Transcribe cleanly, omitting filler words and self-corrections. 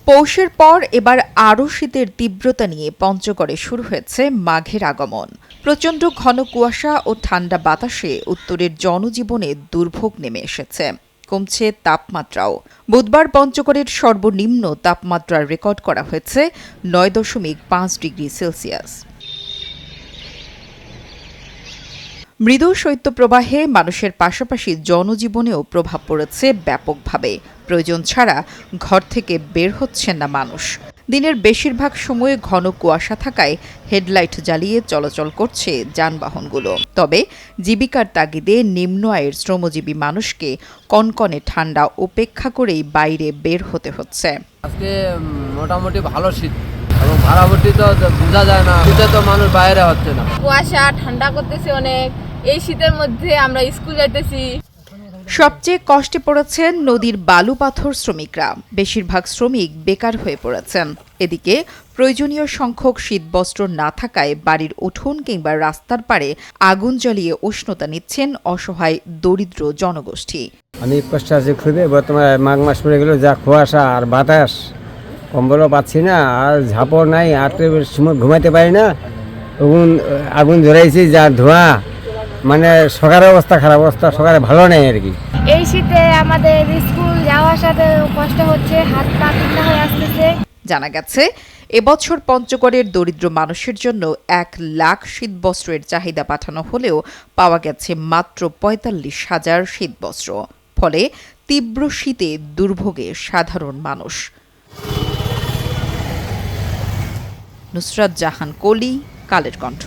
পৌষের পর এবার আরও শীতের তীব্রতা নিয়ে পঞ্চগড়ে শুরু হয়েছে মাঘের আগমন। প্রচণ্ড ঘন কুয়াশা ও ঠান্ডা বাতাসে উত্তরের জনজীবনে দুর্ভোগ নেমে এসেছে। কমছে তাপমাত্রাও। বুধবার পঞ্চগড়ের সর্বনিম্ন তাপমাত্রা রেকর্ড করা হয়েছে ৯.৫ ডিগ্রি সেলসিয়াস। মৃদু শৈত্যপ্রবাহে মানুষের পাশাপাশি জনজীবনেও প্রভাব পড়েছে ব্যাপকভাবে। প্রয়োজন ছাড়া ঘর থেকে বের হচ্ছেন না মানুষ। দিনের বেশিরভাগ সময়ে ঘন কুয়াশা থাকায় হেডলাইট জ্বালিয়ে চলাচল করছে যানবাহনগুলো। তবে জীবিকার তাগিদে নিম্ন আয়ের শ্রমজীবী মানুষকে কনকনে ঠান্ডা উপেক্ষা করেই বাইরে বের হতে হচ্ছে। আজকে মোটামুটি ভালো শীত এবং ভাড়াভর্তি তো বোঝা যায় না, শীতে তো মানুষ বাইরে হচ্ছে না। কুয়াশা ঠান্ডা করতেছে অনেক। এই শীতের মধ্যে আমরা স্কুল যাইতেছি। সবচেয়ে কষ্টে পড়েছেন নদীর বালু পাথর শ্রমিকরা। বেশিরভাগ শ্রমিক বেকার হয়ে পড়েছেন। এদিকে প্রয়োজনীয় সংখ্যক শীতবস্ত্র না থাকায় বাড়ির উঠোন কিংবা রাস্তার পাড়ে আগুন জ্বালিয়ে উষ্ণতা নিচ্ছেন অসহায় দরিদ্র জনগোষ্ঠী। আমি কষ্ট আছি খুবই। বর্তমানে মাঘ মাস পড়ে গেল, যা কুয়াশা আর বাতাস, কম্বলও পাচ্ছি না, আর ঝাপড় নাই, আর সময় ঘুমাইতে পারি না। আগুন ধরাইছি, যা ধোঁয়া, মানে সকালের অবস্থা খারাপ, অবস্থা সকালে ভালো নেই আর কি। এই শীতে আমাদের স্কুল যাওয়ার সাথে কষ্ট হচ্ছে, হাত পা ঠান্ডা হয়ে আসতেছে। জানা গেছে এবছর পঞ্চগড়ের দরিদ্র মানুষের জন্য ১ লাখ শীতবস্ত্রের চাহিদা পাঠানো হলেও পাওয়া গেছে মাত্র ৪৫,০০০ শীতবস্ত্র। ফলে তীব্র শীতে দুর্ভোগে সাধারণ মানুষ। নুসরাত জাহান কলি, কালের কণ্ঠ।